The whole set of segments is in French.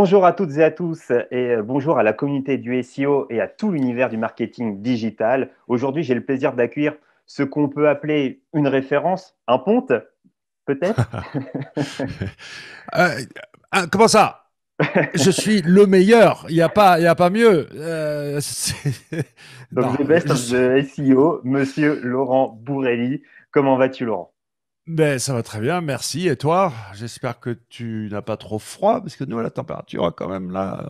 Bonjour à toutes et à tous et bonjour à la communauté du SEO et à tout l'univers du marketing digital. Aujourd'hui, j'ai le plaisir d'accueillir ce qu'on peut appeler une référence, un ponte, peut-être. Euh, Comment ça? Je suis le meilleur. Il y a pas mieux. Donc, Non, the best of the SEO, monsieur Laurent Bourrelli. Comment vas-tu, Laurent? mais ça va très bien, merci. Et toi? J'espère que tu n'as pas trop froid, parce que nous, la température, quand même, là,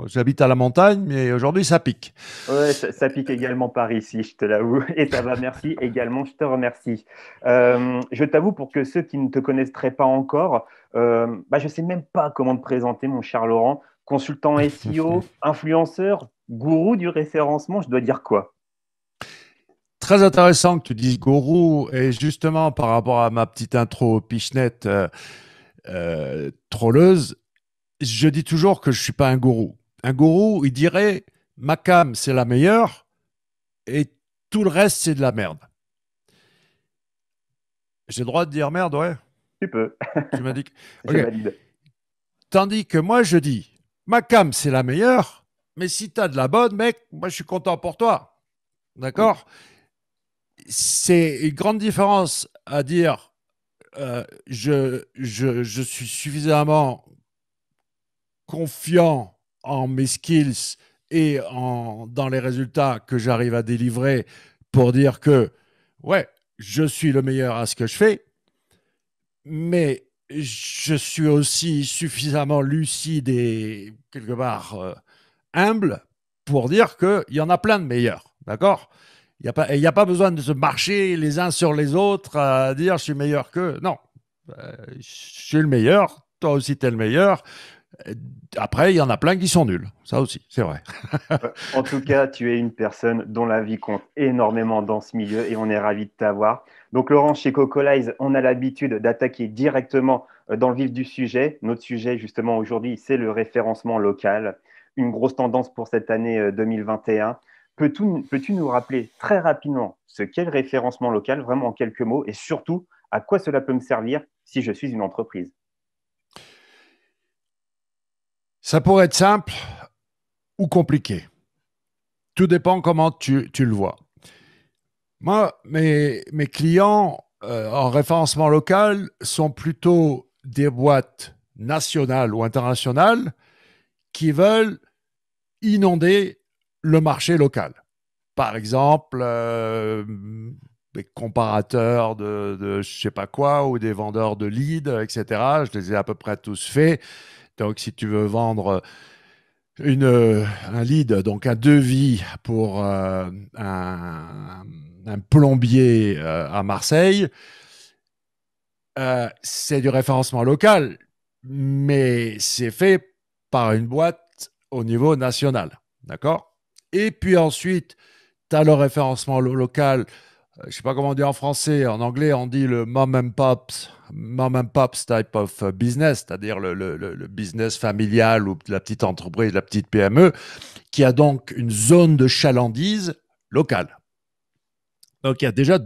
j'habite à la montagne, mais aujourd'hui, ça pique. Ouais, ça pique également par ici, je te l'avoue. Et ça va, merci également, je te remercie. Je t'avoue, pour que ceux qui ne te connaîtraient pas encore, je ne sais même pas comment te présenter, mon cher Laurent. Consultant SEO, influenceur, gourou du référencement, je dois dire quoi? Très intéressant que tu dises gourou, et justement, par rapport à ma petite intro pichenette trolleuse, je dis toujours que je ne suis pas un gourou. Un gourou, il dirait, ma cam, c'est la meilleure, et tout le reste, c'est de la merde. J'ai le droit de dire merde, ouais. Tu peux, Tu m'as dit que... je Ok. valide. Tandis que moi, je dis, ma cam, c'est la meilleure, mais si t'as de la bonne, mec, moi, je suis content pour toi. Oui, D'accord? C'est une grande différence à dire, je suis suffisamment confiant en mes skills et dans les résultats que j'arrive à délivrer pour dire que, ouais, je suis le meilleur à ce que je fais, mais je suis aussi suffisamment lucide et quelque part humble pour dire qu'il y en a plein de meilleurs. D'accord? Il y a pas besoin de se marcher les uns sur les autres à dire je suis meilleur qu'eux. Non. Je suis le meilleur. Toi aussi, tu es le meilleur. Après, il y en a plein qui sont nuls. Ça aussi, c'est vrai. En tout cas, tu es une personne dont la vie compte énormément dans ce milieu et on est ravi de t'avoir. Donc, Laurent, chez Cocolize, on a l'habitude d'attaquer directement dans le vif du sujet. Notre sujet, justement, aujourd'hui, c'est le référencement local, une grosse tendance pour cette année 2021. Peux-tu nous rappeler très rapidement ce qu'est le référencement local, vraiment en quelques mots, et surtout à quoi cela peut me servir si je suis une entreprise? Ça pourrait être simple ou compliqué. Tout dépend comment tu le vois. Moi, mes clients en référencement local sont plutôt des boîtes nationales ou internationales qui veulent inonder le marché local. Par exemple, des comparateurs de je sais pas quoi ou des vendeurs de leads, etc. Je les ai à peu près tous faits. Donc, si tu veux vendre un lead, donc un devis pour un plombier à Marseille, c'est du référencement local, mais c'est fait par une boîte au niveau national. D'accord? Et puis ensuite, tu as le référencement local. Je ne sais pas comment on dit en français. En anglais, on dit le mom and pops type of business, c'est-à-dire le business familial ou la petite entreprise, la petite PME, qui a donc une zone de chalandise locale. Donc il y a déjà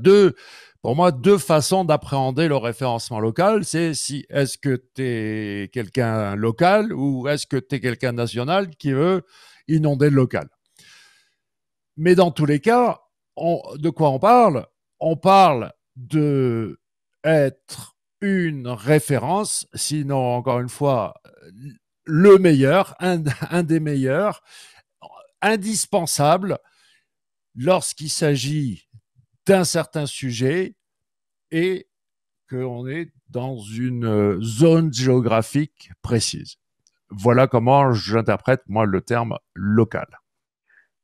pour moi, deux façons d'appréhender le référencement local. C'est si est-ce que tu es quelqu'un local ou est-ce que tu es quelqu'un national qui veut inonder le local. Mais dans tous les cas, de quoi on parle? On parle de être une référence, sinon encore une fois, le meilleur, un des meilleurs, indispensable lorsqu'il s'agit d'un certain sujet et qu'on est dans une zone géographique précise. Voilà comment j'interprète, moi, le terme local.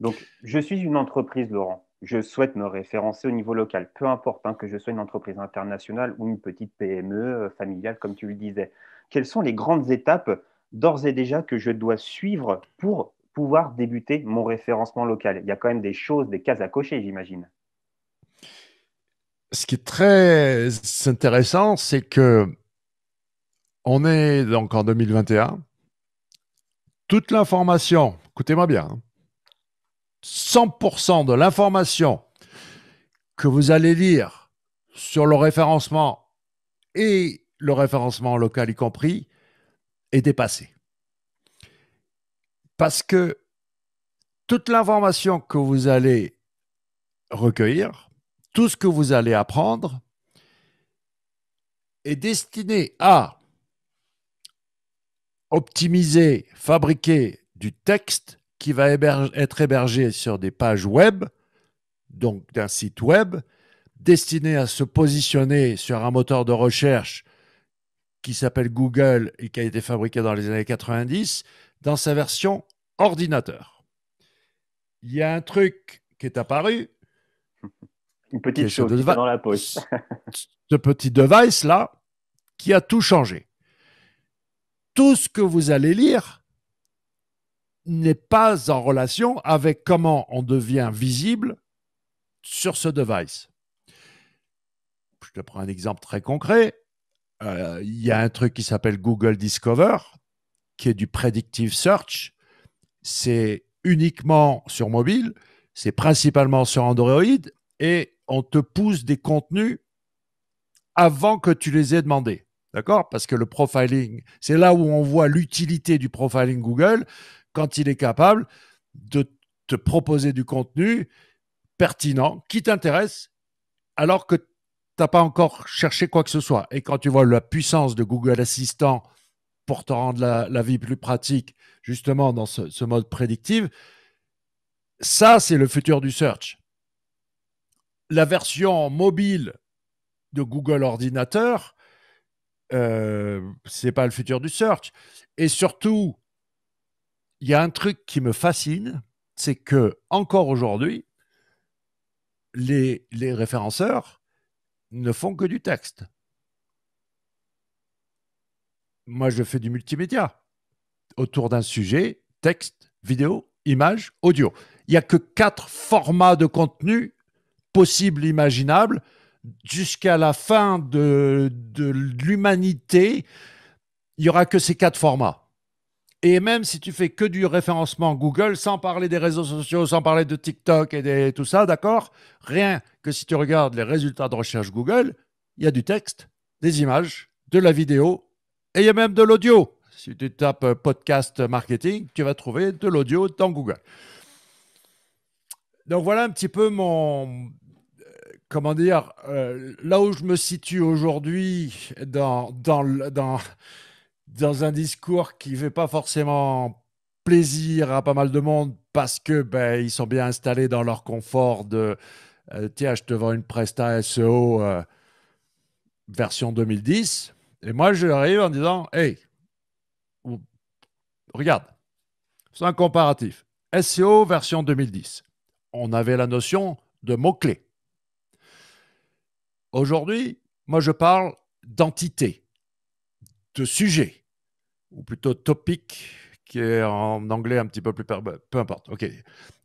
Donc, je suis une entreprise, Laurent. Je souhaite me référencer au niveau local, peu importe que je sois une entreprise internationale ou une petite PME familiale, comme tu le disais. Quelles sont les grandes étapes d'ores et déjà que je dois suivre pour pouvoir débuter mon référencement local? Il y a quand même des choses, des cases à cocher, j'imagine. Ce qui est très intéressant, c'est que on est donc en 2021. Toute l'information, écoutez-moi bien, 100% de l'information que vous allez lire sur le référencement et le référencement local y compris est dépassée. Parce que toute l'information que vous allez recueillir, tout ce que vous allez apprendre est destiné à optimiser, fabriquer du texte qui va être hébergé sur des pages web, donc d'un site web, destiné à se positionner sur un moteur de recherche qui s'appelle Google et qui a été fabriqué dans les années 90, dans sa version ordinateur. Il y a un truc qui est apparu, Une qui petite est chose qui tient dans la poche. ce petit device-là, qui a tout changé. Tout ce que vous allez lire n'est pas en relation avec comment on devient visible sur ce device. Je te prends un exemple très concret. Il y a un truc qui s'appelle Google Discover, qui est du predictive search. C'est uniquement sur mobile, c'est principalement sur Android, et on te pousse des contenus avant que tu les aies demandés. D'accord? Parce que le profiling, c'est là où on voit l'utilité du profiling Google quand il est capable de te proposer du contenu pertinent qui t'intéresse alors que tu n'as pas encore cherché quoi que ce soit. Et quand tu vois la puissance de Google Assistant pour te rendre la vie plus pratique, justement dans ce mode prédictif, ça, c'est le futur du search. La version mobile de Google Ordinateur, c'est pas le futur du search. Et surtout, il y a un truc qui me fascine, c'est que encore aujourd'hui, les référenceurs ne font que du texte. Moi, je fais du multimédia autour d'un sujet, texte, vidéo, image, audio. Il n'y a que 4 formats de contenu possibles, imaginables, jusqu'à la fin de l'humanité. Il n'y aura que ces 4 formats. Et même si tu fais que du référencement Google, sans parler des réseaux sociaux, sans parler de TikTok et tout ça, d'accord? Rien que si tu regardes les résultats de recherche Google, il y a du texte, des images, de la vidéo et il y a même de l'audio. Si tu tapes podcast marketing, tu vas trouver de l'audio dans Google. Donc voilà un petit peu mon, comment dire, là où je me situe aujourd'hui dans un discours qui ne fait pas forcément plaisir à pas mal de monde parce que ils sont bien installés dans leur confort de tiens, je te vends une Presta SEO version 2010. Et moi, je arrive en disant hey, regarde, c'est un comparatif. SEO version 2010. On avait la notion de mots-clés. Aujourd'hui, moi, je parle d'entité, de sujet, ou plutôt topic, qui est en anglais un petit peu plus... Peu importe, ok.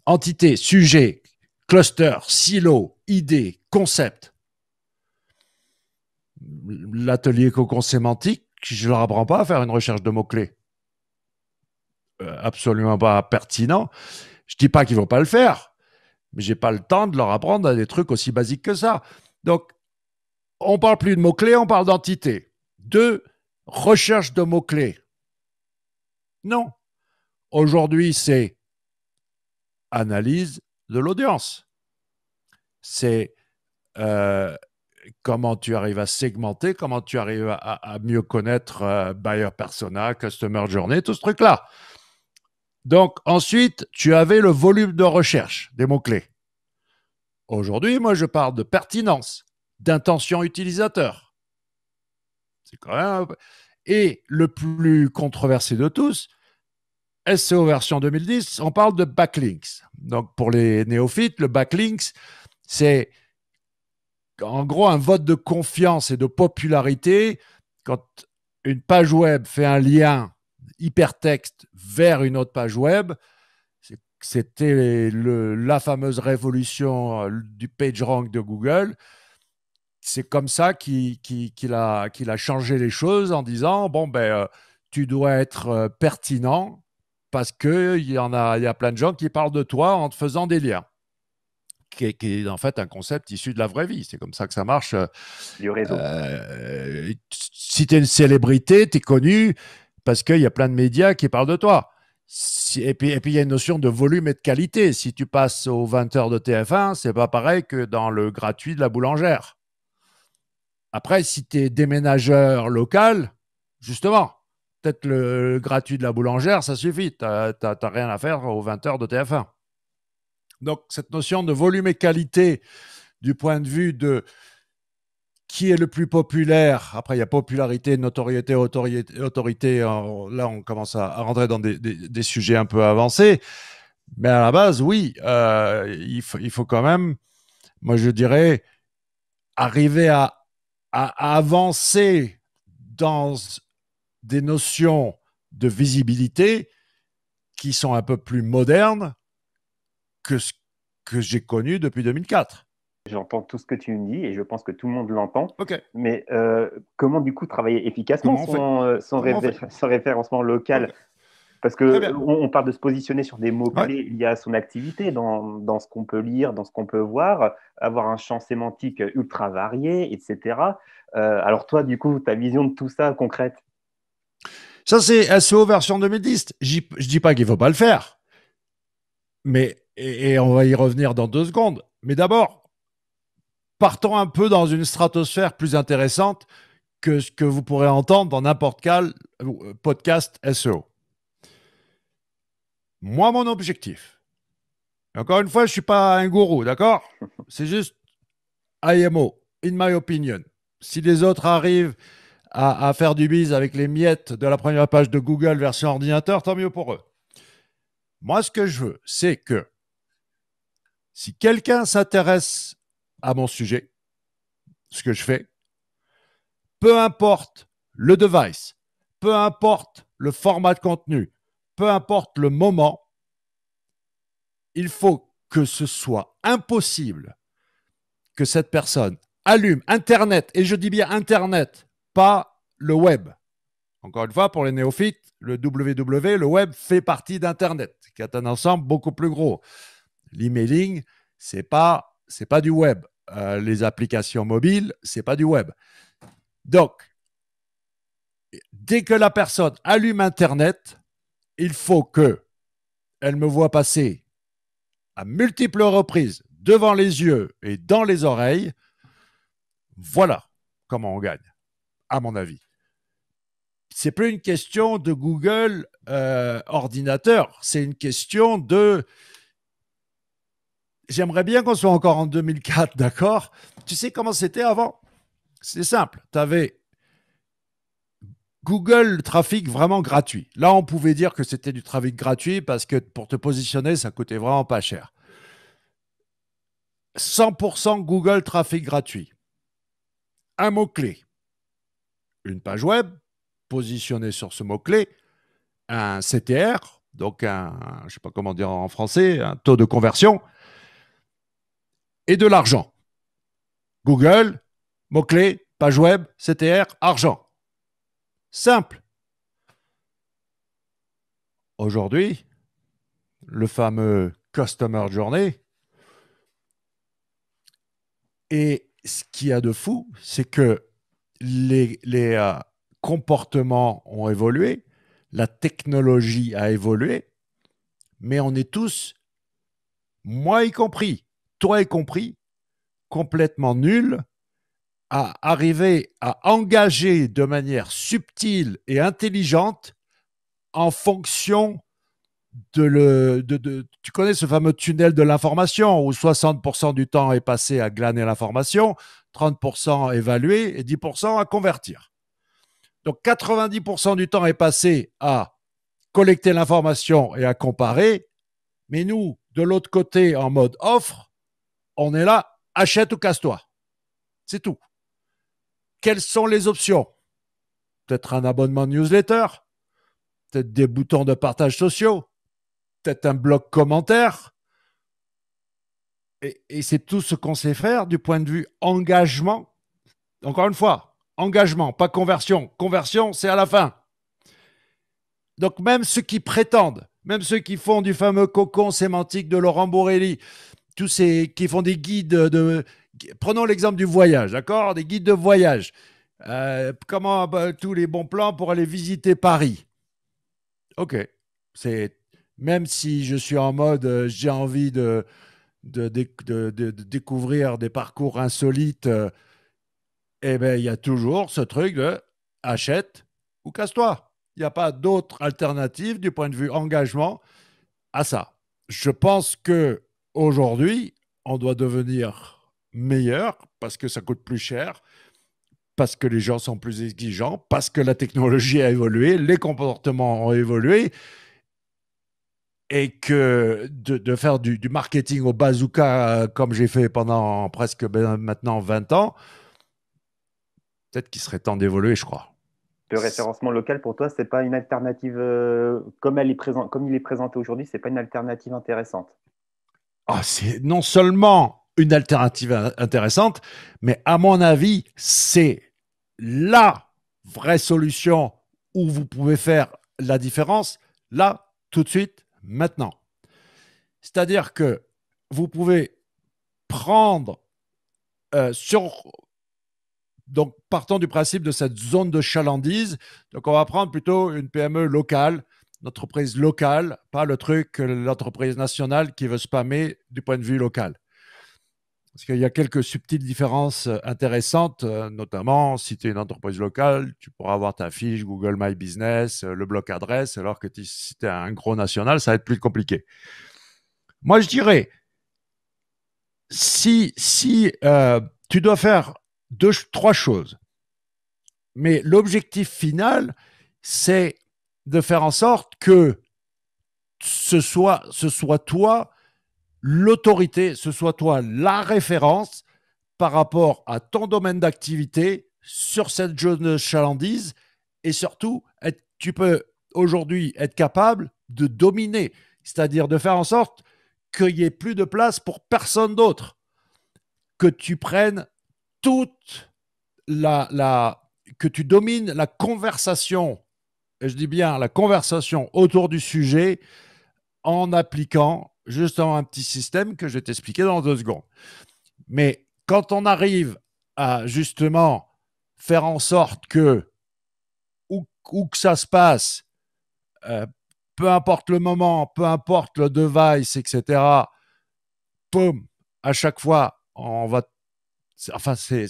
Entité, sujet, cluster, silo, idée, concept. L'atelier cocon sémantique, je ne leur apprends pas à faire une recherche de mots-clés. Absolument pas pertinent. Je ne dis pas qu'ils ne vont pas le faire, mais je n'ai pas le temps de leur apprendre à des trucs aussi basiques que ça. Donc, on ne parle plus de mots-clés, on parle d'entité. De recherche de mots-clés. Non. Aujourd'hui, c'est analyse de l'audience. C'est comment tu arrives à segmenter, comment tu arrives à mieux connaître buyer persona, customer journey, tout ce truc-là. Donc, ensuite, tu avais le volume de recherche des mots-clés. Aujourd'hui, moi, je parle de pertinence, d'intention utilisateur. C'est quand même... Et le plus controversé de tous, SEO version 2010, on parle de backlinks. Donc, pour les néophytes, le backlinks, c'est en gros un vote de confiance et de popularité quand une page web fait un lien hypertexte vers une autre page web. C'était la fameuse révolution du PageRank de Google. C'est comme ça qu'il a changé les choses en disant bon, tu dois être pertinent parce qu'il y a plein de gens qui parlent de toi en te faisant des liens. Qui est en fait un concept issu de la vraie vie. C'est comme ça que ça marche. Du réseau. Si tu es une célébrité, tu es connu parce qu'il y a plein de médias qui parlent de toi. Et puis, il y a une notion de volume et de qualité. Si tu passes aux 20 heures de TF1, c'est pas pareil que dans le gratuit de la boulangère. Après, si tu es déménageur local, justement, peut-être le gratuit de la boulangère, ça suffit. Tu n'as rien à faire aux 20 heures de TF1. Donc, cette notion de volume et qualité du point de vue de qui est le plus populaire. Après, il y a popularité, notoriété, autorité. Là, on commence à rentrer dans des sujets un peu avancés. Mais à la base, oui, il faut quand même, moi je dirais, arriver à avancer dans des notions de visibilité qui sont un peu plus modernes que ce que j'ai connu depuis 2004. J'entends tout ce que tu me dis et je pense que tout le monde l'entend. OK. Mais comment du coup travailler efficacement Comment on fait? son Comment on fait? son référencement local? OK. Parce Très que bien. on parle de se positionner sur des Ouais. mots-clés liés à son activité, dans ce qu'on peut lire, dans ce qu'on peut voir, avoir un champ sémantique ultra varié, etc. Alors toi, du coup, ta vision de tout ça concrète? Ça, c'est SEO version 2010. Je dis pas qu'il ne faut pas le faire, mais et on va y revenir dans 2 secondes. Mais d'abord, partons un peu dans une stratosphère plus intéressante que ce que vous pourrez entendre dans n'importe quel podcast SEO. Moi, mon objectif, encore une fois, je ne suis pas un gourou, d'accord? C'est juste IMO, in my opinion. Si les autres arrivent à faire du bise avec les miettes de la première page de Google version ordinateur, tant mieux pour eux. Moi, ce que je veux, c'est que si quelqu'un s'intéresse à mon sujet, ce que je fais, peu importe le device, peu importe le format de contenu, peu importe le moment, il faut que ce soit impossible que cette personne allume Internet, et je dis bien Internet, pas le web. Encore une fois, pour les néophytes, le www, le web fait partie d'Internet, qui est un ensemble beaucoup plus gros. L'emailing, c'est pas du web. Les applications mobiles, c'est pas du web. Donc, dès que la personne allume Internet, il faut que elle me voit passer à multiples reprises devant les yeux et dans les oreilles. Voilà comment on gagne, à mon avis. C'est plus une question de Google ordinateur, c'est une question de. J'aimerais bien qu'on soit encore en 2004, d'accord? Tu sais comment c'était avant? C'est simple. Tu avais Google trafic vraiment gratuit. Là, on pouvait dire que c'était du trafic gratuit parce que pour te positionner, ça coûtait vraiment pas cher. 100% Google trafic gratuit. Un mot-clé, une page web positionnée sur ce mot-clé, un CTR, donc je ne sais pas comment dire en français, un taux de conversion, et de l'argent. Google, mot-clé, page web, CTR, argent. Simple. Aujourd'hui, le fameux Customer Journey, et ce qu'il y a de fou, c'est que les comportements ont évolué, la technologie a évolué, mais on est tous, moi y compris, toi y compris, complètement nuls à arriver à engager de manière subtile et intelligente en fonction tu connais ce fameux tunnel de l'information où 60% du temps est passé à glaner l'information, 30% à évaluer et 10% à convertir. Donc 90% du temps est passé à collecter l'information et à comparer, mais nous, de l'autre côté, en mode offre, on est là, achète ou casse-toi. C'est tout. Quelles sont les options? Peut-être un abonnement newsletter, peut-être des boutons de partage sociaux, peut-être un bloc commentaire. Et c'est tout ce qu'on sait faire du point de vue engagement. Encore une fois, engagement, pas conversion. Conversion, c'est à la fin. Donc même ceux qui prétendent, même ceux qui font du fameux cocon sémantique de Laurent Borelli, tous ces qui font des guides prenons l'exemple du voyage, d'accord? Des guides de voyage. Comment tous les bons plans pour aller visiter Paris. OK. C'est même si je suis en mode, j'ai envie de découvrir des parcours insolites, eh ben, il y a toujours ce truc de achète ou casse-toi. Il n'y a pas d'autre alternative du point de vue engagement à ça. Je pense que aujourd'hui, on doit devenir meilleur parce que ça coûte plus cher, parce que les gens sont plus exigeants, parce que la technologie a évolué, les comportements ont évolué, et que de faire du marketing au bazooka comme j'ai fait pendant presque maintenant 20 ans, peut-être qu'il serait temps d'évoluer, je crois. Le référencement local, pour toi, c'est pas une alternative, comme il est présenté aujourd'hui, c'est pas une alternative intéressante. Ah, c'est non seulement une alternative intéressante, mais à mon avis, c'est la vraie solution où vous pouvez faire la différence là, tout de suite, maintenant. C'est-à-dire que vous pouvez prendre sur. Donc, partant du principe de cette zone de chalandise, donc on va prendre plutôt une PME locale, une entreprise locale, pas le truc, l'entreprise nationale qui veut spammer du point de vue local. Parce qu'il y a quelques subtiles différences intéressantes, notamment si tu es une entreprise locale, tu pourras avoir ta fiche Google My Business, le bloc adresse, alors que si tu es un gros national, ça va être plus compliqué. Moi, je dirais, si tu dois faire trois choses, mais l'objectif final, c'est de faire en sorte que ce soit toi l'autorité, ce soit toi la référence par rapport à ton domaine d'activité sur cette zone de chalandise et surtout, tu peux aujourd'hui être capable de dominer, c'est-à-dire de faire en sorte qu'il n'y ait plus de place pour personne d'autre, que tu prennes toute que tu domines la conversation, et je dis bien la conversation autour du sujet en appliquant justement un petit système que je vais t'expliquer dans 2 secondes. Mais quand on arrive à justement faire en sorte que, où que ça se passe, euh, peu importe le moment, peu importe le device, etc., boum, à chaque fois, on va. Enfin, c'est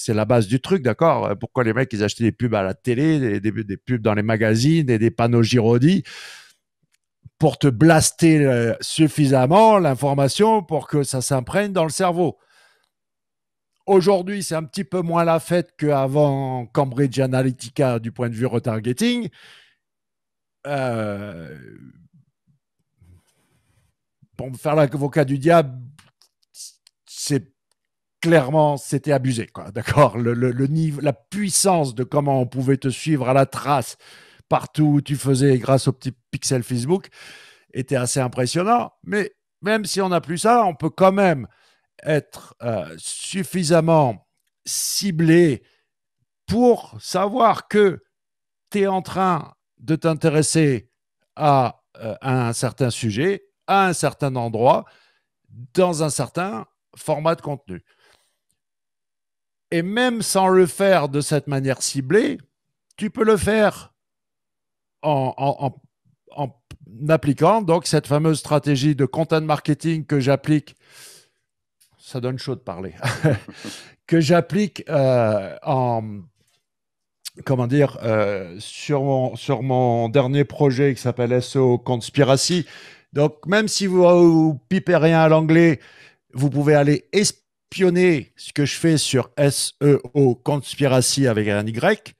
la base du truc, d'accord? Pourquoi les mecs, ils achetaient des pubs à la télé, des pubs dans les magazines et des panneaux Giraudy pour te blaster suffisamment l'information pour que ça s'imprègne dans le cerveau. Aujourd'hui, c'est un petit peu moins la fête qu'avant Cambridge Analytica du point de vue retargeting. Euh, pour me faire l'avocat du diable, c'est clairement, c'était abusé, quoi. D'accord, le niveau, la puissance de comment on pouvait te suivre à la trace partout où tu faisais grâce au petit pixel Facebook était assez impressionnant. Mais même si on n'a plus ça, on peut quand même être suffisamment ciblé pour savoir que tu es en train de t'intéresser à un certain sujet, à un certain endroit, dans un certain format de contenu. Et même sans le faire de cette manière ciblée, tu peux le faire en appliquant donc cette fameuse stratégie de content marketing que j'applique. Ça donne chaud de parler. Que j'applique comment dire, sur mon dernier projet qui s'appelle SEO Conspiracy. Donc, même si vous pipez rien à l'anglais, vous pouvez aller espionner ce que je fais sur SEO Conspiracy avec un Y.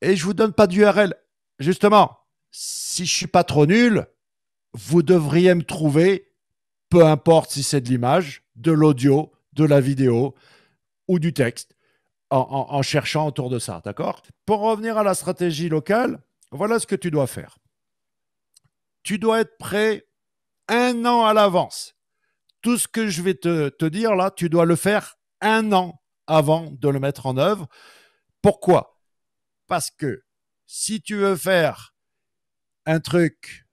Et je vous donne pas d'URL. Justement, si je suis pas trop nul, vous devriez me trouver, peu importe si c'est de l'image, de l'audio, de la vidéo ou du texte, en cherchant autour de ça, d'accord? Pour revenir à la stratégie locale, voilà ce que tu dois faire. Tu dois être prêt 1 an à l'avance. Tout ce que je vais te dire là, tu dois le faire 1 an avant de le mettre en œuvre. Pourquoi? Parce que si tu veux faire un truc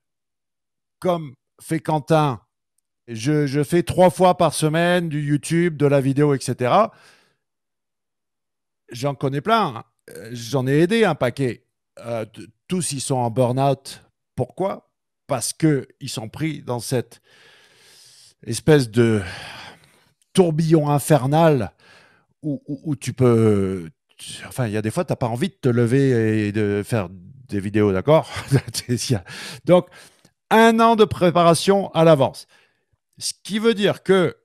comme fait Quentin, je fais 3 fois par semaine du YouTube, de la vidéo, etc. J'en connais plein. J'en ai aidé un paquet. Tous, ils sont en burn-out Pourquoi? Parce qu'ils sont pris dans cette espèce de tourbillon infernal où tu peux... Enfin, il y a des fois, tu n'as pas envie de te lever et de faire des vidéos, d'accord? Donc, 1 an de préparation à l'avance. Ce qui veut dire que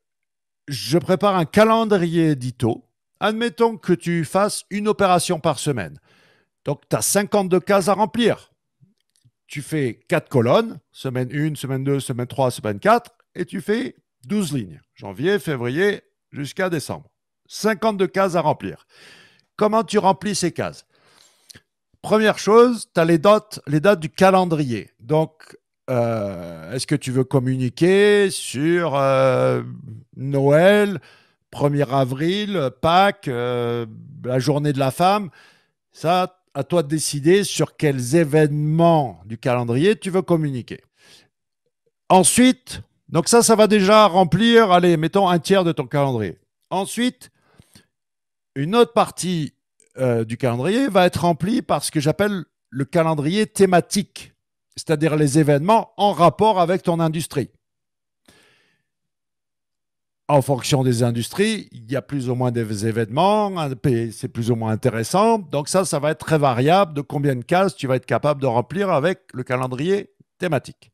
je prépare un calendrier édito. Admettons que tu fasses une opération par semaine. Donc, tu as 52 cases à remplir. Tu fais 4 colonnes, semaine 1, semaine 2, semaine 3, semaine 4, et tu fais 12 lignes, janvier, février, jusqu'à décembre. 52 cases à remplir. Comment tu remplis ces cases? Première chose, tu as les dates du calendrier. Donc, est-ce que tu veux communiquer sur Noël, 1er avril, Pâques, la journée de la femme? Ça, à toi de décider sur quels événements du calendrier tu veux communiquer. Ensuite, donc ça va déjà remplir, allez, mettons 1/3 de ton calendrier. Ensuite, une autre partie du calendrier va être remplie par ce que j'appelle le calendrier thématique, c'est-à-dire les événements en rapport avec ton industrie. En fonction des industries, il y a plus ou moins des événements, c'est plus ou moins intéressant. Donc ça va être très variable de combien de cases tu vas être capable de remplir avec le calendrier thématique.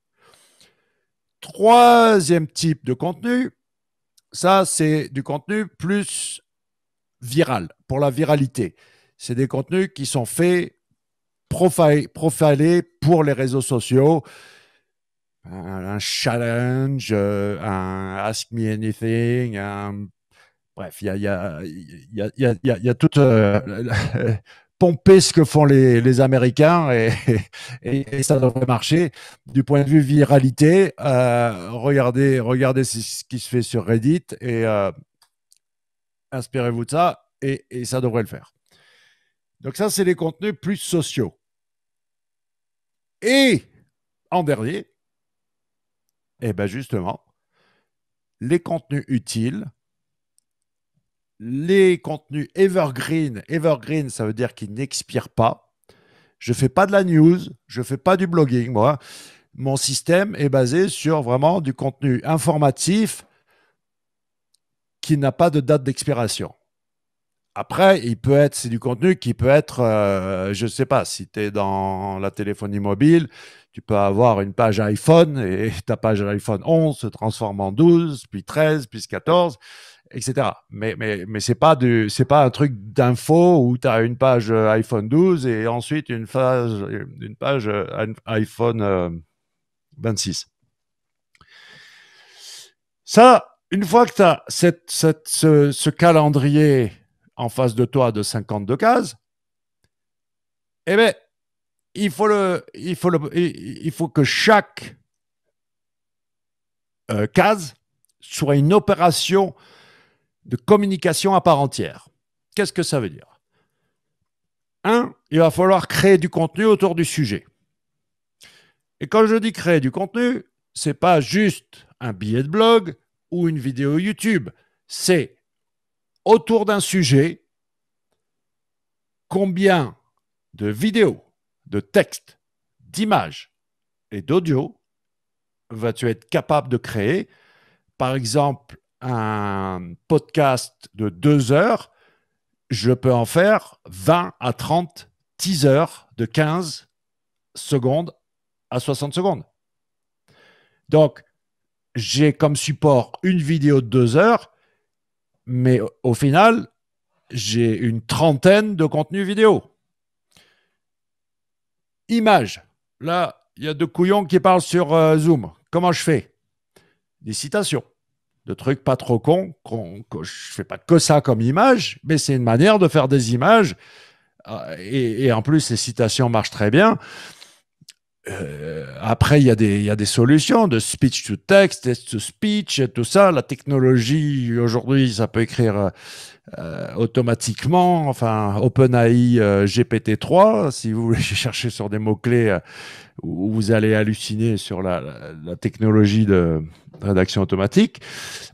Troisième type de contenu, ça c'est du contenu plus viral, pour la viralité. C'est des contenus qui sont faits, profilés pour les réseaux sociaux. Un challenge, un Ask Me Anything, bref, il y a tout pomper ce que font les Américains et ça devrait marcher. Du point de vue viralité, regardez ce qui se fait sur Reddit et inspirez-vous de ça et ça devrait le faire. Donc ça, c'est les contenus plus sociaux. Et en dernier, eh ben justement, les contenus utiles, les contenus evergreen. Evergreen, ça veut dire qu'ils n'expirent pas. Je ne fais pas de la news, je ne fais pas du blogging, moi. Mon système est basé sur vraiment du contenu informatif qui n'a pas de date d'expiration. Après, c'est du contenu qui peut être, je ne sais pas, si tu es dans la téléphonie mobile, tu peux avoir une page iPhone et ta page iPhone 11 se transforme en 12, puis 13, puis 14, etc. Mais ce n'est pas un truc d'info où tu as une page iPhone 12 et ensuite une page iPhone 26. Ça, une fois que tu as ce calendrier en face de toi de 52 cases, eh bien, il faut que chaque case soit une opération de communication à part entière. Qu'est-ce que ça veut dire? Il va falloir créer du contenu autour du sujet. Et quand je dis créer du contenu, ce n'est pas juste un billet de blog ou une vidéo YouTube. C'est autour d'un sujet, combien de vidéos, de textes, d'images et d'audio vas-tu être capable de créer? Par exemple, un podcast de 2 heures, je peux en faire 20 à 30 teasers de 15 secondes à 60 secondes. Donc, j'ai comme support une vidéo de 2 heures, mais au final, j'ai une trentaine de contenus vidéo. Images. Là, il y a deux couillons qui parlent sur Zoom. Comment je fais? Des citations. De trucs pas trop cons. Je ne fais pas que ça comme image, mais c'est une manière de faire des images. Et en plus, les citations marchent très bien. Après, il y a des solutions de speech to text, text to speech, et tout ça. La technologie, aujourd'hui, ça peut écrire automatiquement. Enfin, OpenAI GPT-3, si vous voulez chercher sur des mots-clés, vous allez halluciner sur la technologie de rédaction automatique.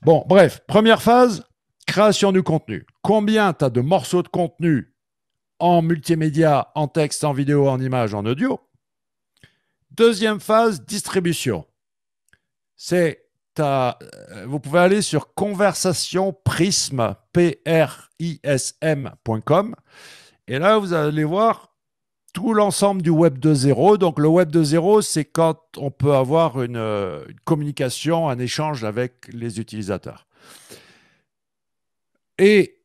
Bon, bref, première phase, création du contenu. Combien tu as de morceaux de contenu en multimédia, en texte, en vidéo, en image, en audio? Deuxième phase, distribution. Vous pouvez aller sur conversationprism, prism.com, et là, vous allez voir tout l'ensemble du Web 2.0. Donc, le Web 2.0, c'est quand on peut avoir une communication, un échange avec les utilisateurs. Et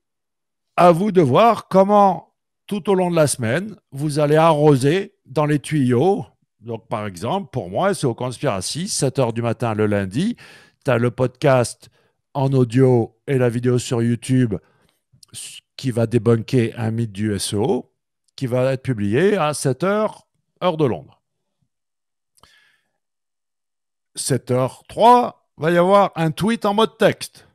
à vous de voir comment, tout au long de la semaine, vous allez arroser dans les tuyaux. Donc, par exemple, pour moi, c'est au Conspiracy, 7 h du matin le lundi. Tu as le podcast en audio et la vidéo sur YouTube qui va débunker un mythe du SEO, qui va être publié à 7 h, heure de Londres. 7h03, va y avoir un tweet en mode texte.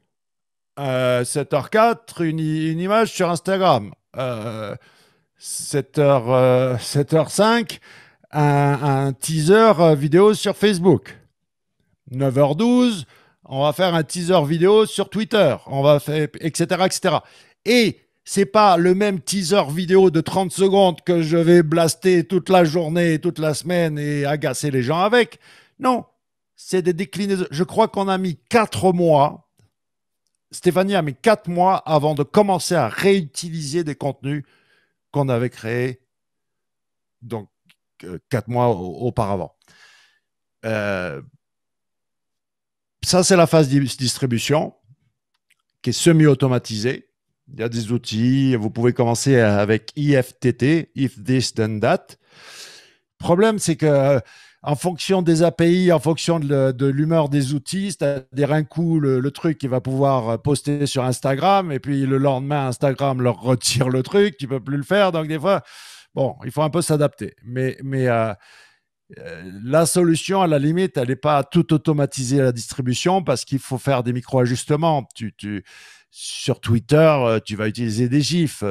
7h04, une image sur Instagram. 7h05, un teaser vidéo sur Facebook. 9h12, on va faire un teaser vidéo sur Twitter. On va faire, etc., etc. Et c'est pas le même teaser vidéo de 30 secondes que je vais blaster toute la journée, toute la semaine et agacer les gens avec. Non, c'est des déclinaisons. Je crois qu'on a mis 4 mois. Stéphanie a mis 4 mois avant de commencer à réutiliser des contenus qu'on avait créés donc 4 mois auparavant. Ça, c'est la phase distribution qui est semi-automatisée. Il y a des outils. Vous pouvez commencer avec IFTT, If This Then That. Le problème, c'est que en fonction des API, en fonction de l'humeur des outils, c'est-à-dire un coup, le truc, il va pouvoir poster sur Instagram et puis le lendemain, Instagram leur retire le truc, tu ne peux plus le faire. Donc, des fois, bon, il faut un peu s'adapter. Mais la solution, à la limite, elle n'est pas tout automatiser la distribution parce qu'il faut faire des micro-ajustements. Sur Twitter, tu vas utiliser des GIFs.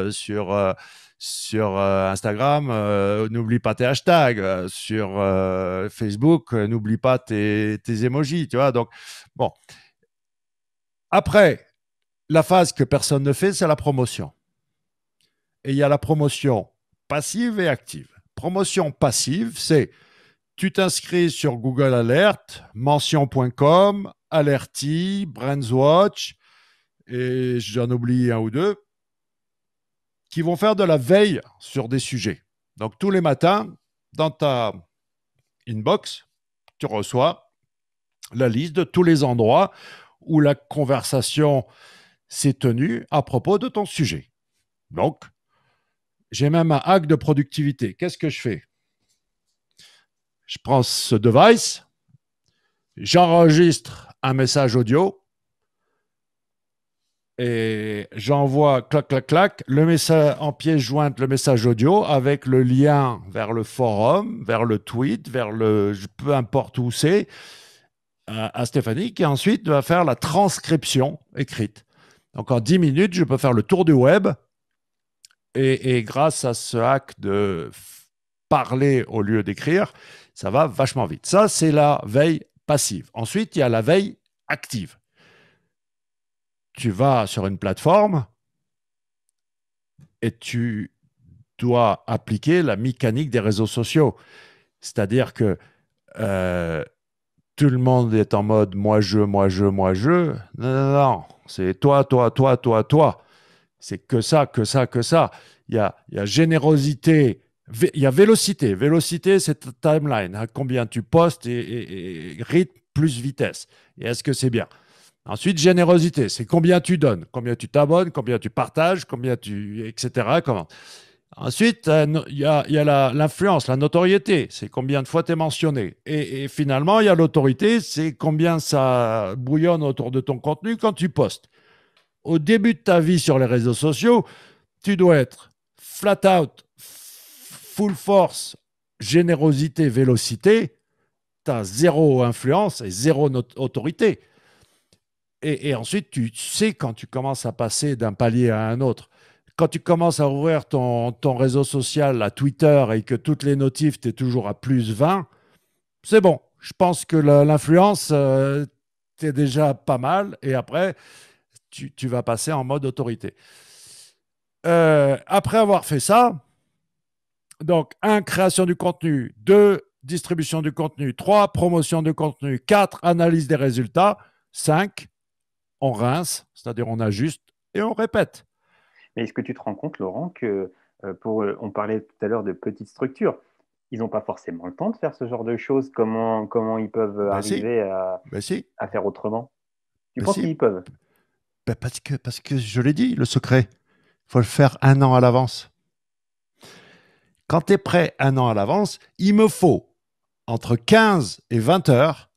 Sur Instagram, n'oublie pas tes hashtags. Sur Facebook, n'oublie pas tes emojis. Tu vois, donc, bon. Après, la phase que personne ne fait, c'est la promotion. Et il y a la promotion passive et active. Promotion passive, c'est tu t'inscris sur Google Alert, mention.com, Alerty, Brandswatch, et j'en oublie un ou deux, qui vont faire de la veille sur des sujets. Donc, tous les matins, dans ta inbox, tu reçois la liste de tous les endroits où la conversation s'est tenue à propos de ton sujet. Donc, j'ai même un hack de productivité. Qu'est-ce que je fais? Je prends ce device, j'enregistre un message audio et j'envoie clac, clac, clac, le message en pièce jointe, le message audio avec le lien vers le forum, vers le tweet, vers peu importe où c'est, à Stéphanie qui ensuite va faire la transcription écrite. Donc en 10 minutes, je peux faire le tour du web et grâce à ce hack de parler au lieu d'écrire, ça va vachement vite. Ça, c'est la veille passive. Ensuite, il y a la veille active. Tu vas sur une plateforme et tu dois appliquer la mécanique des réseaux sociaux. C'est-à-dire que tout le monde est en mode moi, je, moi, je, moi, je. Non, non, non. C'est toi, toi, toi, toi, toi. C'est que ça, que ça, que ça. Il y a générosité. Il y a vélocité. Vélocité, c'est ta timeline. Hein, combien tu postes et rythme plus vitesse. Et est-ce que c'est bien? Ensuite, générosité, c'est combien tu donnes, combien tu t'abonnes, combien tu partages, etc. Comment. Ensuite, il y a l'influence, la notoriété, c'est combien de fois tu es mentionné. Et finalement, il y a l'autorité, c'est combien ça bouillonne autour de ton contenu quand tu postes. Au début de ta vie sur les réseaux sociaux, tu dois être flat out, full force, générosité, vélocité. Tu as zéro influence et zéro autorité. Et ensuite, tu sais quand tu commences à passer d'un palier à un autre. Quand tu commences à ouvrir ton réseau social à Twitter et que toutes les notifs, tu es toujours à plus 20, c'est bon. Je pense que l'influence, t'es déjà pas mal. Et après, tu vas passer en mode autorité. Après avoir fait ça, donc, 1, création du contenu. 2, distribution du contenu. 3, promotion du contenu. 4, analyse des résultats. 5, on rince, c'est-à-dire on ajuste et on répète. Mais est-ce que tu te rends compte, Laurent, que on parlait tout à l'heure de petites structures, ils n'ont pas forcément le temps de faire ce genre de choses. Comment ils peuvent Ben si, arriver ben si, à faire autrement? Tu ben penses si. qu'ils peuvent? Ben parce que je l'ai dit, le secret, il faut le faire 1 an à l'avance. Quand tu es prêt 1 an à l'avance, il me faut entre 15 et 20 heures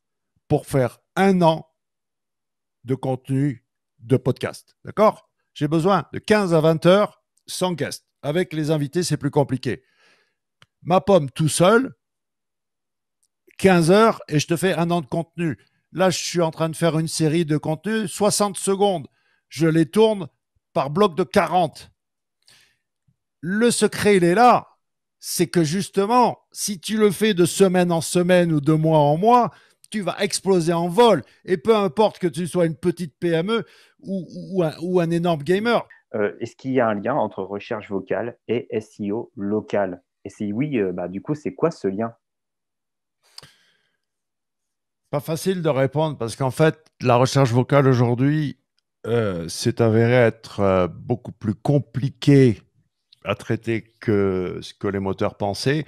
pour faire 1 an de contenu de podcast. D'accord? J'ai besoin de 15 à 20 heures sans guest. Avec les invités, c'est plus compliqué. Ma pomme tout seul, 15 heures et je te fais 1 an de contenu. Là, je suis en train de faire une série de contenus, 60 secondes. Je les tourne par bloc de 40. Le secret, il est là. C'est que justement, si tu le fais de semaine en semaine ou de mois en mois, tu vas exploser en vol. Et peu importe que tu sois une petite PME ou un énorme gamer. Est-ce qu'il y a un lien entre recherche vocale et SEO local? Et si oui, du coup, c'est quoi ce lien? Pas facile de répondre parce qu'en fait, la recherche vocale aujourd'hui s'est avérée être beaucoup plus compliquée à traiter que ce que les moteurs pensaient.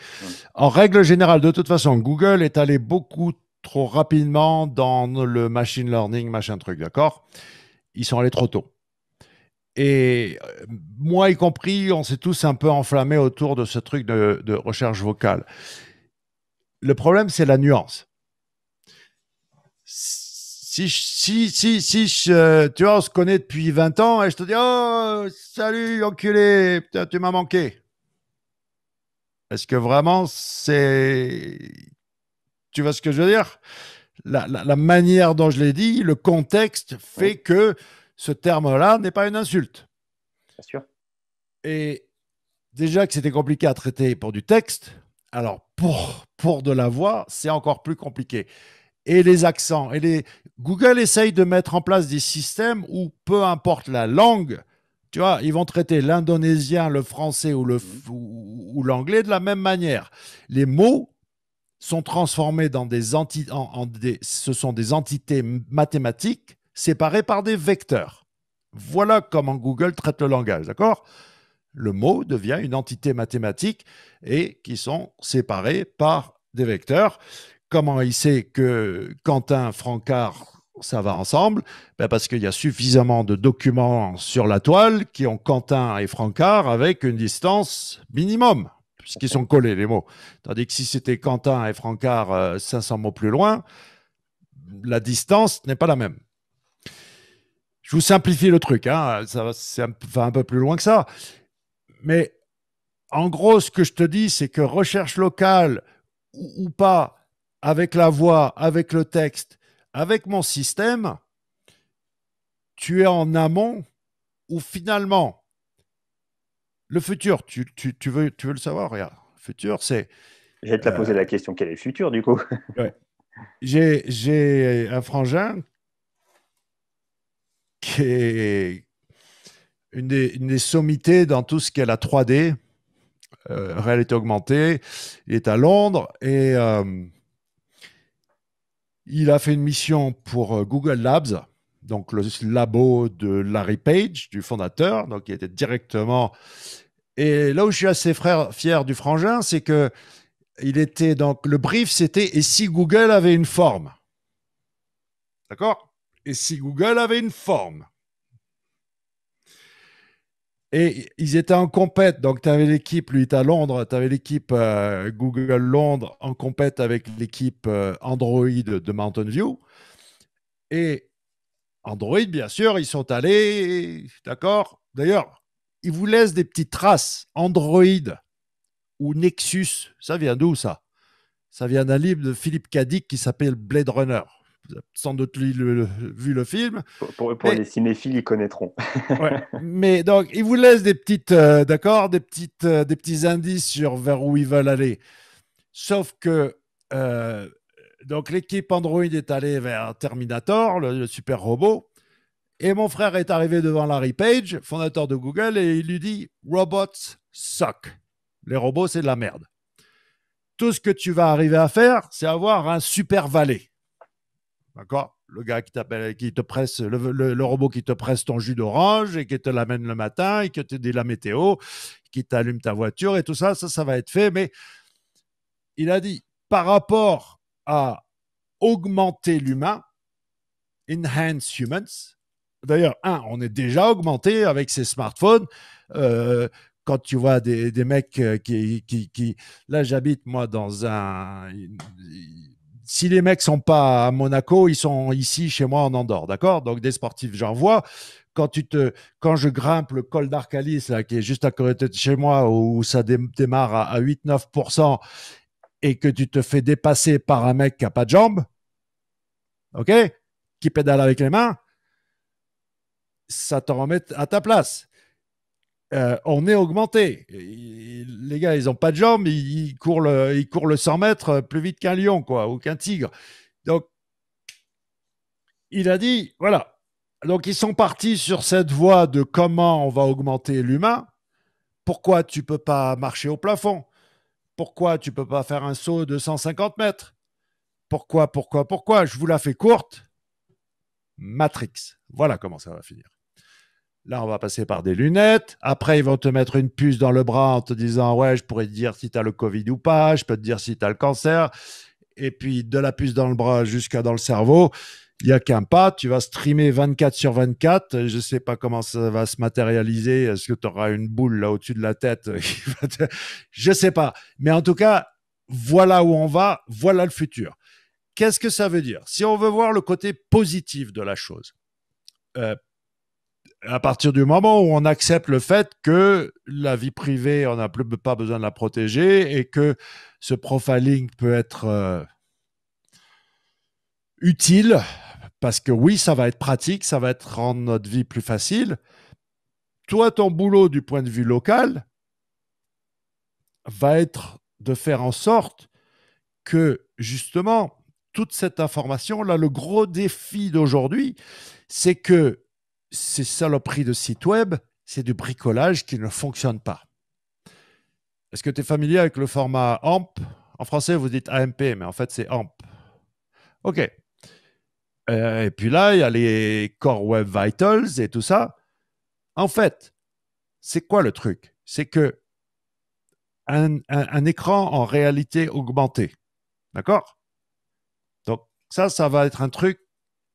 En règle générale, de toute façon, Google est allé beaucoup trop rapidement dans le machine learning, machin truc, d'accord? Ils sont allés trop tôt. Et moi y compris, on s'est tous un peu enflammés autour de ce truc de recherche vocale. Le problème, c'est la nuance. Tu vois, on se connaît depuis 20 ans et je te dis, oh, salut, enculé, putain, tu m'as manqué. Est-ce que vraiment c'est... Tu vois ce que je veux dire? La manière dont je l'ai dit, le contexte fait Oui, que ce terme-là n'est pas une insulte. bien sûr. Et déjà que c'était compliqué à traiter pour du texte, alors pour de la voix, c'est encore plus compliqué. Et les accents. Google essaye de mettre en place des systèmes où peu importe la langue, tu vois, ils vont traiter l'indonésien, le français Mhm. ou l'anglais de la même manière. Les mots sont transformés dans ce sont des entités mathématiques séparées par des vecteurs. Voilà comment Google traite le langage, d'accord? Le mot devient une entité mathématique et qui sont séparés par des vecteurs. Comment il sait que Quentin, Francard, ça va ensemble? Ben parce qu'il y a suffisamment de documents sur la toile qui ont Quentin et Francard avec une distance minimum, puisqu'ils sont collés, les mots. Tandis que si c'était Quentin et Francard 500 mots plus loin, la distance n'est pas la même. Je vous simplifie le truc, hein, ça va un peu plus loin que ça. Mais en gros, ce que je te dis, c'est que recherche locale ou pas, avec la voix, avec le texte, avec mon système, tu es en amont ou finalement, le futur, tu veux le savoir, regarde. Le futur, c'est... Je vais te la poser euh, la question, quel est le futur du coup? ouais. J'ai un frangin qui est une des sommités dans tout ce qui est la 3D, réalité augmentée. Il est à Londres et il a fait une mission pour Google Labs, donc le labo de Larry Page, du fondateur, donc il était directement. Et là où je suis assez fier du frangin, c'est que il était donc le brief, c'était et si Google avait une forme, d'accord? Et si Google avait une forme. Et ils étaient en compète, donc tu avais l'équipe, lui, à Londres, tu avais l'équipe Google Londres en compète avec l'équipe Android de Mountain View. Et Android, bien sûr, ils sont allés, d'accord? D'ailleurs, ils vous laissent des petites traces. Android ou Nexus, ça vient d'où ça? Ça vient d'un livre de Philippe Cadic qui s'appelle Blade Runner. Vous avez sans doute vu le film. Pour Mais, les cinéphiles, ils connaîtront. ouais. Mais donc, ils vous laissent des petites, d'accord, des petits indices sur vers où ils veulent aller. Sauf que euh, donc l'équipe Android est allée vers Terminator, le super robot. Et mon frère est arrivé devant Larry Page, fondateur de Google, et il lui dit Robots suck. Les robots, c'est de la merde. tout ce que tu vas arriver à faire, c'est avoir un super valet. D'accord? Le gars qui t'appelle, qui te presse, le robot qui te presse ton jus d'orange et qui te l'amène le matin et qui te dit la météo, qui t'allume ta voiture et tout ça, ça va être fait. Mais il a dit, par rapport à augmenter l'humain, enhance humans, d'ailleurs, on est déjà augmenté avec ces smartphones. Quand tu vois des mecs qui... Là, j'habite, moi, dans un... Si les mecs sont pas à Monaco, ils sont ici, chez moi, en Andorre, d'accord? Donc, des sportifs, j'en vois. Quand je grimpe le col d'Arcalis, là, qui est juste à côté de chez moi, où ça démarre à 8-9%, et que tu te fais dépasser par un mec qui n'a pas de jambes, OK? Qui pédale avec les mains, ça te remet à ta place. On est augmenté. Les gars, ils n'ont pas de jambes, ils courent le 100 mètres plus vite qu'un lion, quoi, ou qu'un tigre. Donc, il a dit, voilà. Donc, ils sont partis sur cette voie de comment on va augmenter l'humain. Pourquoi tu ne peux pas marcher au plafond? Pourquoi tu ne peux pas faire un saut de 150 mètres? Pourquoi? Je vous la fais courte. Matrix. Voilà comment ça va finir. Là, on va passer par des lunettes. Après, ils vont te mettre une puce dans le bras en te disant « Ouais, je pourrais te dire si tu as le Covid ou pas, je peux te dire si tu as le cancer. » Et puis, de la puce dans le bras jusqu'à dans le cerveau, il n'y a qu'un pas. Tu vas streamer 24 sur 24. Je ne sais pas comment ça va se matérialiser. Est-ce que tu auras une boule là au-dessus de la tête? Je ne sais pas. Mais en tout cas, voilà où on va. Voilà le futur. Qu'est-ce que ça veut dire? Si on veut voir le côté positif de la chose, à partir du moment où on accepte le fait que la vie privée, on n'a pas besoin de la protéger et que ce profiling peut être utile, parce que oui, ça va être pratique, ça va être rendre notre vie plus facile. Toi, ton boulot du point de vue local va être de faire en sorte que, justement, toute cette information, là, le gros défi d'aujourd'hui, c'est que ces saloperies de sites web, c'est du bricolage qui ne fonctionne pas. Est-ce que tu es familier avec le format AMP? En français, vous dites AMP, mais en fait, c'est AMP. OK. Et puis là, il y a les Core Web Vitals et tout ça. En fait, c'est quoi le truc? C'est que un écran en réalité augmentée. D'accord? Donc, ça va être un truc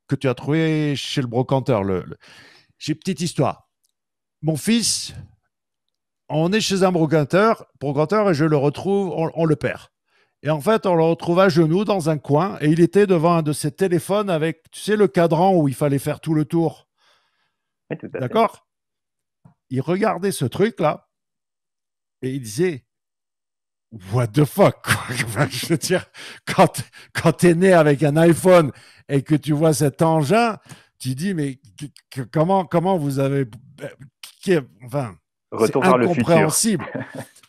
que tu as trouvé chez le brocanteur. J'ai une petite histoire. Mon fils, on est chez un brocanteur et je le retrouve, on le perd. Et en fait, on le retrouve à genoux dans un coin et il était devant un de ses téléphones avec, tu sais, le cadran où il fallait faire tout le tour. Oui, tout à fait. D'accord? Il regardait ce truc-là et il disait What the fuck? Je veux dire, quand tu es né avec un iPhone et que tu vois cet engin, tu dis mais comment vous avez. Enfin, c'est Retour vers le futur. incompréhensible.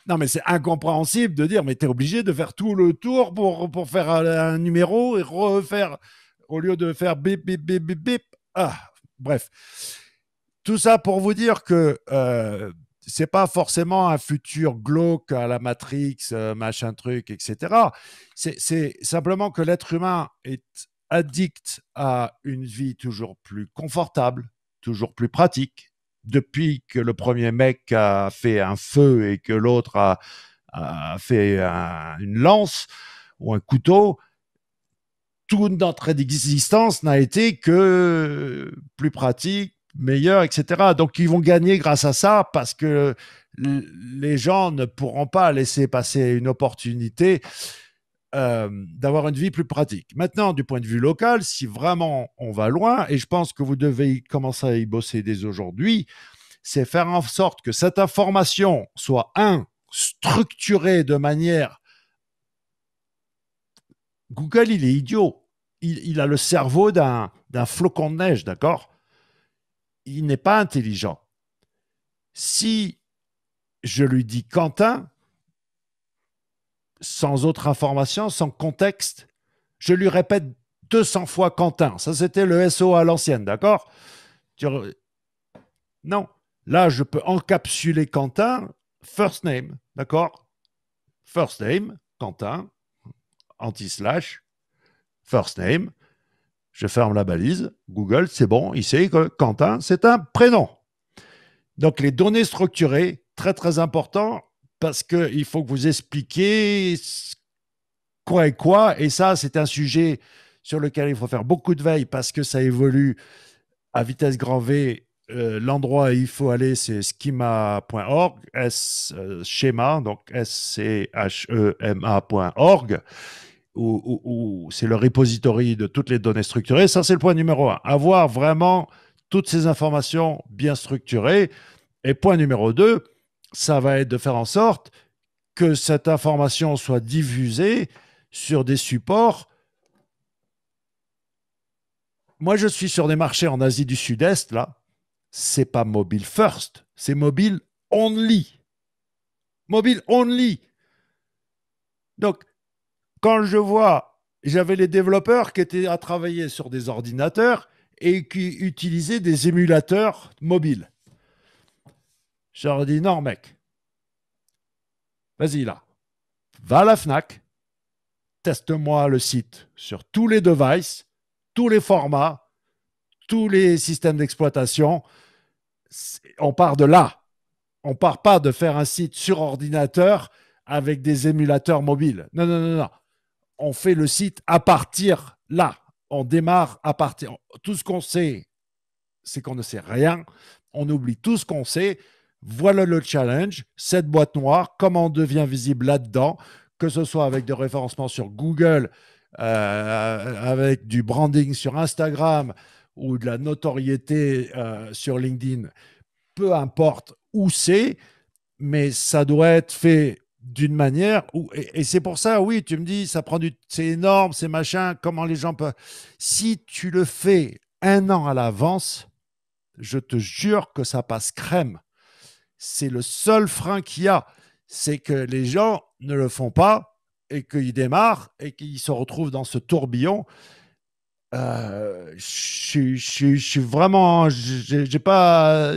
Non, mais c'est incompréhensible de dire, mais tu es obligé de faire tout le tour pour faire un numéro et refaire, au lieu de faire bip, bip, bip, bip, bip. Ah, bref. Tout ça pour vous dire que c'est pas forcément un futur glauque à la Matrix, machin truc, etc. C'est simplement que l'être humain est addict à une vie toujours plus confortable, toujours plus pratique. Depuis que le premier mec a fait un feu et que l'autre a fait une lance ou un couteau, toute notre existence n'a été que plus pratique, meilleur, etc. Donc, ils vont gagner grâce à ça parce que les gens ne pourront pas laisser passer une opportunité d'avoir une vie plus pratique. Maintenant, du point de vue local, si vraiment on va loin, et je pense que vous devez commencer à y bosser dès aujourd'hui, c'est faire en sorte que cette information soit, structurée de manière... Google, il est idiot. Il a le cerveau d'un flocon de neige, d'accord? Il n'est pas intelligent. Si je lui dis Quentin, sans autre information, sans contexte, je lui répète 200 fois Quentin. Ça, c'était le SO à l'ancienne, d'accord? Non. Là, je peux encapsuler Quentin, first name, d'accord? First name, Quentin, anti-slash, first name. Je ferme la balise. Google, c'est bon, il sait que Quentin, c'est un prénom. Donc, les données structurées, très, très important, parce qu'il faut que vous expliquiez quoi est quoi. Et ça, c'est un sujet sur lequel il faut faire beaucoup de veille parce que ça évolue à vitesse grand V. L'endroit où il faut aller, c'est schema.org, schéma, donc schema.org, où c'est le repository de toutes les données structurées. Ça, c'est le point numéro un. Avoir vraiment toutes ces informations bien structurées. Et point numéro 2, ça va être de faire en sorte que cette information soit diffusée sur des supports. Moi, je suis sur des marchés en Asie du Sud-Est, là. C'est pas mobile first, c'est mobile only. Mobile only. Donc, quand je vois, j'avais les développeurs qui étaient à travailler sur des ordinateurs et qui utilisaient des émulateurs mobiles. Je leur ai dit, non, mec, vas-y là, va à la FNAC, teste-moi le site sur tous les devices, tous les formats, tous les systèmes d'exploitation. On part de là. On ne part pas de faire un site sur ordinateur avec des émulateurs mobiles. Non, non, non, non. On fait le site à partir là. On démarre à partir. Tout ce qu'on sait, c'est qu'on ne sait rien. On oublie tout ce qu'on sait. Voilà le challenge. Cette boîte noire, comment on devient visible là-dedans, que ce soit avec des référencements sur Google, avec du branding sur Instagram ou de la notoriété sur LinkedIn, peu importe où c'est, mais ça doit être fait d'une manière où, et c'est pour ça, oui, tu me dis, ça prend c'est énorme, c'est machin, comment les gens peuvent. Si tu le fais un an à l'avance, je te jure que ça passe crème. C'est le seul frein qu'il y a, c'est que les gens ne le font pas et qu'ils démarrent et qu'ils se retrouvent dans ce tourbillon. Je suis vraiment, j'ai pas.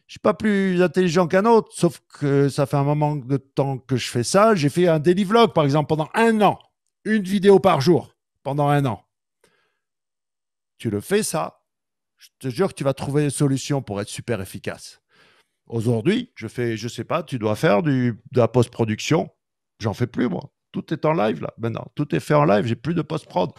Je suis pas plus intelligent qu'un autre, sauf que ça fait un moment de temps que je fais ça. J'ai fait un daily vlog, par exemple, pendant un an. Une vidéo par jour, pendant un an. Tu le fais, ça, je te jure que tu vas trouver des solutions pour être super efficace. Aujourd'hui, je sais pas, tu dois faire de la post-production. J'en fais plus, moi. Tout est en live, là, maintenant. Tout est fait en live, j'ai plus de post-prod.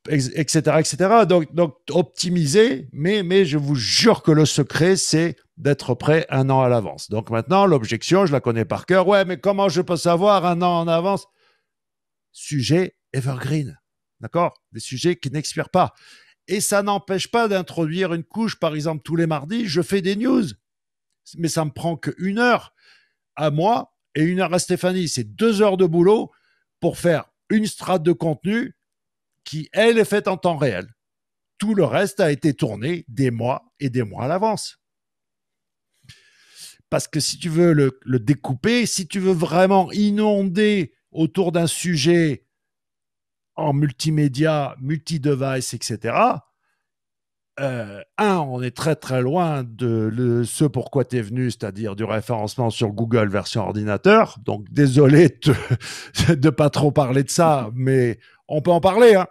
Etc., etc. Donc, optimiser, mais je vous jure que le secret, c'est d'être prêt un an à l'avance. Donc maintenant, l'objection, je la connais par cœur. Ouais, mais comment je peux savoir un an en avance? Sujet evergreen, d'accord? Des sujets qui n'expirent pas. Et ça n'empêche pas d'introduire une couche, par exemple, tous les mardis, je fais des news. Mais ça me prend qu'une heure à moi et une heure à Stéphanie. C'est 2 heures de boulot pour faire une strate de contenu qui, elle, est faite en temps réel. Tout le reste a été tourné des mois et des mois à l'avance. Parce que si tu veux le découper, si tu veux vraiment inonder autour d'un sujet en multimédia, multi-device, etc., on est très très loin de ce pourquoi tu es venu, c'est-à-dire du référencement sur Google version ordinateur. Donc désolé de ne pas trop parler de ça, mais on peut en parler, hein.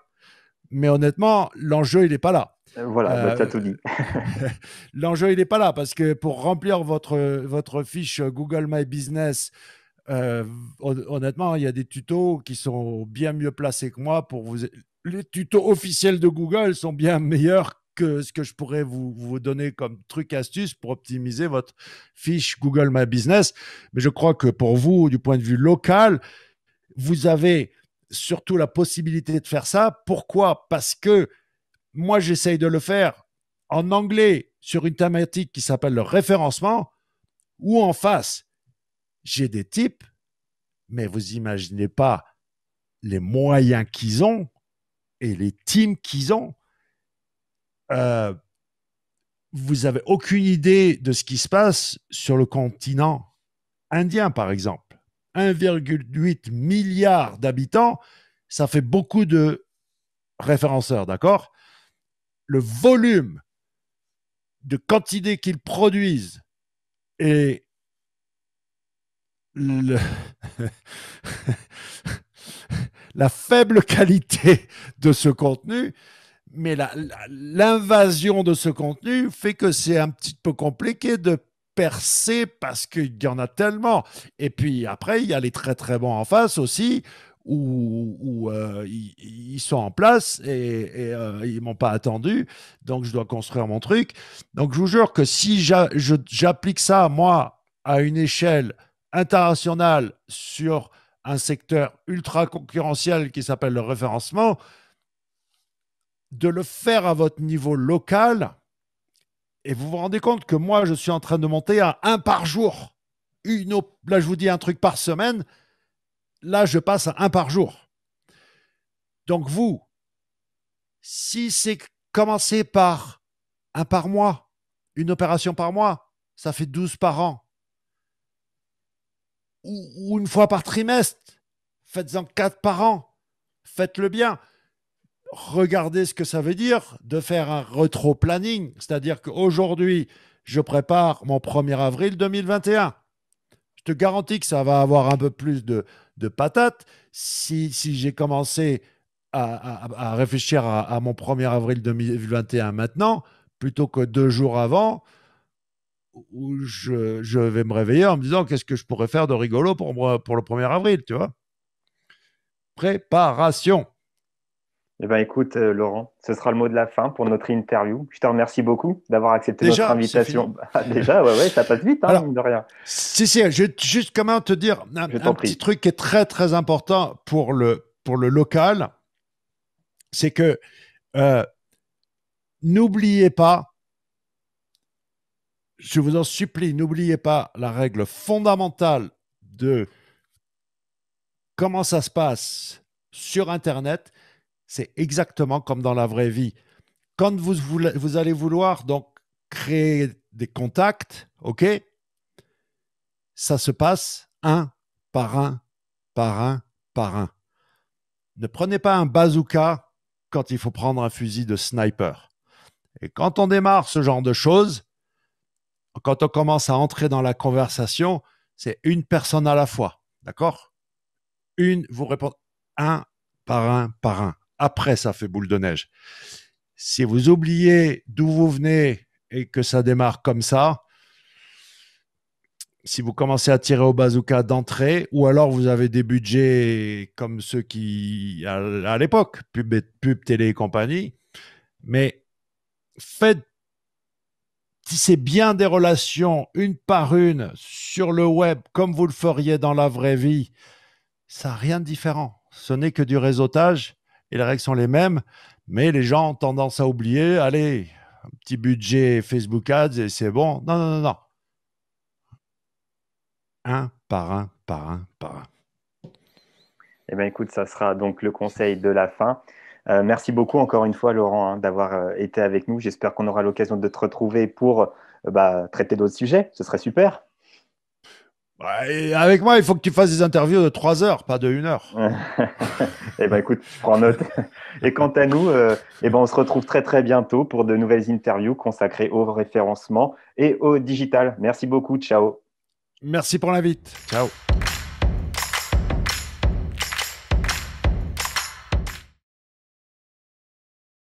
Mais honnêtement, l'enjeu, il n'est pas là. Voilà, tu as tout dit. L'enjeu, il n'est pas là parce que pour remplir votre fiche Google My Business, honnêtement, il y a des tutos qui sont bien mieux placés que moi pour vous. Les tutos officiels de Google sont bien meilleurs que ce que je pourrais vous donner comme truc astuce pour optimiser votre fiche Google My Business. Mais je crois que pour vous, du point de vue local, vous avez surtout la possibilité de faire ça. Pourquoi? Parce que moi, j'essaye de le faire en anglais sur une thématique qui s'appelle le référencement, ou en face, j'ai des types, mais vous imaginez pas les moyens qu'ils ont et les teams qu'ils ont. Vous avez aucune idée de ce qui se passe sur le continent indien, par exemple. 1,8 milliard d'habitants, ça fait beaucoup de référenceurs, d'accord? Le volume de quantité qu'ils produisent et le- la faible qualité de ce contenu, mais l'invasion de ce contenu fait que c'est un petit peu compliqué de percer parce qu'il y en a tellement. Et puis après, il y a les très très bons en face aussi, où ils sont en place et ils m'ont pas attendu, donc je dois construire mon truc. Donc je vous jure que si j'applique ça, moi, à une échelle internationale sur un secteur ultra concurrentiel qui s'appelle le référencement, de le faire à votre niveau local, et vous vous rendez compte que moi, je suis en train de monter à un par jour. Là, je vous dis un truc par semaine. Là, je passe à un par jour. Donc, vous, si c'est commencer par un par mois, une opération par mois, ça fait 12 par an. Ou une fois par trimestre, faites-en 4 par an. Faites-le bien. Regardez ce que ça veut dire de faire un rétro-planning. C'est-à-dire qu'aujourd'hui, je prépare mon 1er avril 2021. Je te garantis que ça va avoir un peu plus de patates si j'ai commencé à réfléchir à mon 1er avril 2021 maintenant, plutôt que 2 jours avant, où je vais me réveiller en me disant qu'est-ce que je pourrais faire de rigolo pour moi pour le 1er avril, tu vois. Préparation. Eh ben, écoute, Laurent, ce sera le mot de la fin pour notre interview. Je te remercie beaucoup d'avoir accepté notre Déjà, c'est fini. invitation. Ah, déjà, ouais, ouais, ça passe vite, hein, Alors, mine de rien. si, je vais juste quand même te dire Je un t'en petit prie. truc qui est très, très important pour le local, c'est que euh, n'oubliez pas, je vous en supplie, n'oubliez pas la règle fondamentale de comment ça se passe sur Internet. C'est exactement comme dans la vraie vie. Quand vous allez vouloir donc créer des contacts, OK, ça se passe un par un, par un, par un. Ne prenez pas un bazooka quand il faut prendre un fusil de sniper. Et quand on démarre ce genre de choses, quand on commence à entrer dans la conversation, c'est une personne à la fois. D'accord? Vous répondez un par un par un. Après, ça fait boule de neige. Si vous oubliez d'où vous venez et que ça démarre comme ça, si vous commencez à tirer au bazooka d'entrée, ou alors vous avez des budgets comme ceux qui, à l'époque, pub, télé et compagnie, mais faites, tissez bien des relations une par une sur le web comme vous le feriez dans la vraie vie. Ça n'a rien de différent. Ce n'est que du réseautage et les règles sont les mêmes, mais les gens ont tendance à oublier, allez, un petit budget Facebook Ads et c'est bon. Non, non, non, non. Un par un, par un, par un. Eh ben, écoute, ça sera donc le conseil de la fin. Merci beaucoup encore une fois, Laurent, hein, d'avoir été avec nous. J'espère qu'on aura l'occasion de te retrouver pour traiter d'autres sujets. Ce serait super. Et avec moi, il faut que tu fasses des interviews de 3 heures, pas de 1 heure. Eh ben, écoute, je prends note. Et quant à nous, eh ben, on se retrouve très très bientôt pour de nouvelles interviews consacrées au référencement et au digital. Merci beaucoup. Ciao. Merci pour l'invite. Ciao.